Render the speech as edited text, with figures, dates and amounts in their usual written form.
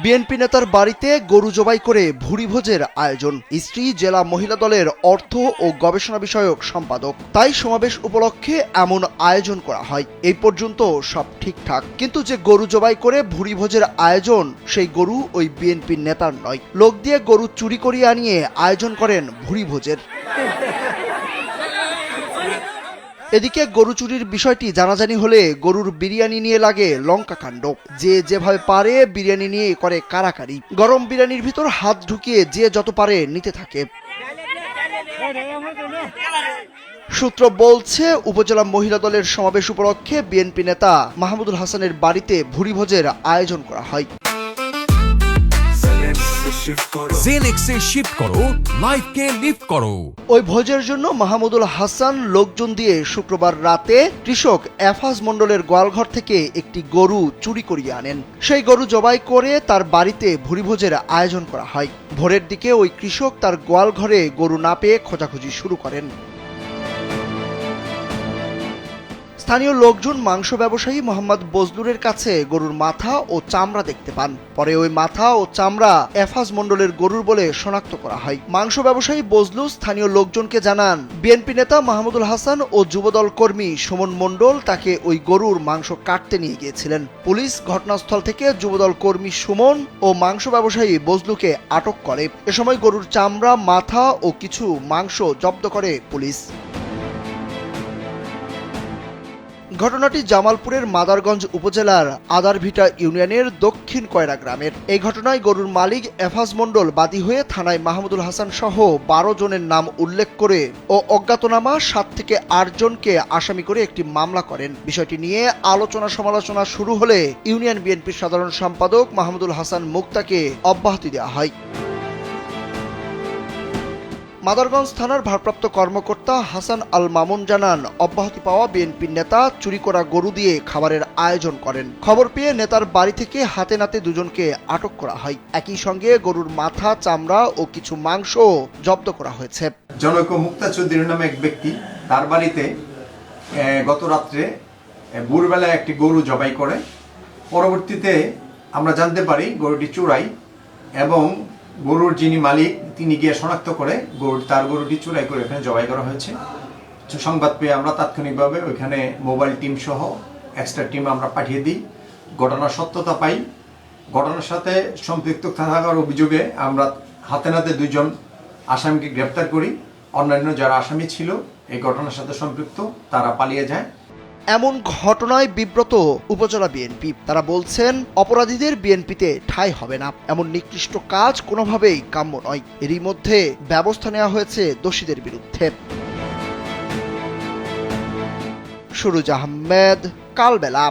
BNP নেতার বাড়িতে গরু জবাই করে ভুরিভোজের আয়োজন। স্ত্রী জেলা মহিলা দলের অর্থ ও গবেষণা বিষয়ক সম্পাদক। তাই সমাবেশ উপলক্ষে এমন আয়োজন করা হয়। এই পর্যন্ত সব ঠিকঠাক, কিন্তু যে গরু জবাই করে ভুরিভোজের আয়োজন, সেই গরু ওই বিএনপি নেতার নয়। লোক দিয়ে গরু চুরি করিয়ে আনিয়ে আয়োজন করেন ভুরিভোজের। এদিকে গরু চুরির বিষয়টি জানাজানি হলে গরুর বিরিয়ানি নিয়ে লাগে লঙ্কাকাণ্ড। যে যেভাবে পারে বিরিয়ানি নিয়ে করে কারাকারি। গরম বিরিয়ানির ভিতর হাত ঢুকিয়ে যে যত পারে নিতে থাকে। সূত্র বলছে, উপজেলা মহিলা দলের সমাবেশ উপলক্ষে বিএনপি নেতা মাহমুদুল হাসানের বাড়িতে ভুরিভোজের আয়োজন করা হয়। ওই ভোজের জন্য মাহমুদুল হাসান লোকজন দিয়ে শুক্রবার রাতে কৃষক এফাজ মণ্ডলের গোয়ালঘর থেকে একটি গরু চুরি করিয়ে আনেন। সেই গরু জবাই করে তার বাড়িতে ভুরিভোজের আয়োজন করা হয়। ভোরের দিকে ওই কৃষক তার গোয়ালঘরে গরু না পেয়ে খোঁজাখুঁজি শুরু করেন। স্থানীয় লোকজন মাংস ব্যবসায়ী মোহাম্মদ বজলুরের কাছে গরুর মাথা ও চামড়া দেখতে পান। পরে ওই মাথা ও চামড়া এফাজ মণ্ডলের গরুর বলে শনাক্ত করা হয়। মাংস ব্যবসায়ী বজলু স্থানীয় লোকজনকে জানান, বিএনপি নেতা মাহমুদুল হাসান ও যুবদল কর্মী সুমন মণ্ডল তাকে ওই গরুর মাংস কাটতে নিয়ে গিয়েছিলেন। পুলিশ ঘটনাস্থল থেকে যুবদল কর্মী সুমন ও মাংস ব্যবসায়ী বজলুকে আটক করে। এ সময় গরুর চামড়া, মাথা ও কিছু মাংস জব্দ করে পুলিশ। ঘটনাটি জামালপুরের মাদারগঞ্জ উপজেলার আদারভিটা ইউনিয়নের দক্ষিণ কয়রা গ্রামের। এই ঘটনায় গরুর মালিক এফাজ মণ্ডল বাদী হয়ে থানায় মাহমুদুল হাসান সহ 12 জনের নাম উল্লেখ করে ও অজ্ঞাতনামা 7 থেকে 8 জনকে আসামি করে একটি মামলা করেন। বিষয়টি নিয়ে আলোচনা সমালোচনা শুরু হলে ইউনিয়ন বিএনপির সাধারণ সম্পাদক মাহমুদুল হাসান মুক্তাকে অব্যাহতি দেওয়া হয়। মাদারগঞ্জ থানার ভারপ্রাপ্ত কর্মকর্তা হাসান আল মামুন জানান, অব্যাহতি পাওয়া বিএনপির নেতা চুরি করা গরু দিয়ে খাবারের আয়োজন করেন। খবর পেয়ে নেতার বাড়ি থেকে হাতে নাতে দুজনকে আটক করা হয়। একই সঙ্গে গরুর মাথা, চামড়া ও কিছু মাংস জব্দ করা হয়েছে। জনৈক মুক্তা চৌধুরী নামে এক ব্যক্তি তার বাড়িতে গত রাত্রে ভোরবেলায় একটি গরু জবাই করে। পরবর্তীতে আমরা জানতে পারি গরুটি চোরাই, এবং গরুর যিনি মালিক তিনি গিয়ে শনাক্ত করে তার গরুটি চুরাই করে এখানে জবাই করা হয়েছে। সংবাদ পেয়ে আমরা তাৎক্ষণিকভাবে ওইখানে মোবাইল টিম সহ এক্সট্রা টিম আমরা পাঠিয়ে দিই। ঘটনার সত্যতা পাই। ঘটনার সাথে সম্পৃক্ত থাকার অভিযোগে আমরা হাতে নাতে 2 জন আসামিকে গ্রেপ্তার করি। অন্যান্য যারা আসামি ছিল এই ঘটনার সাথে সম্পৃক্ত তারা পালিয়ে যায়। এমন ঘটনায় বিব্রত উপজেলা বিএনপি। তারা বলছেন, অপরাধীদের বিএনপিতে ঠাঁই হবে না। এমন নিকৃষ্ট কাজ কোনোভাবেই কাম্য নয়। এরই মধ্যে ব্যবস্থা নেওয়া হয়েছে দোষীদের বিরুদ্ধে। সুরুজ আহমেদ, কালবেলা।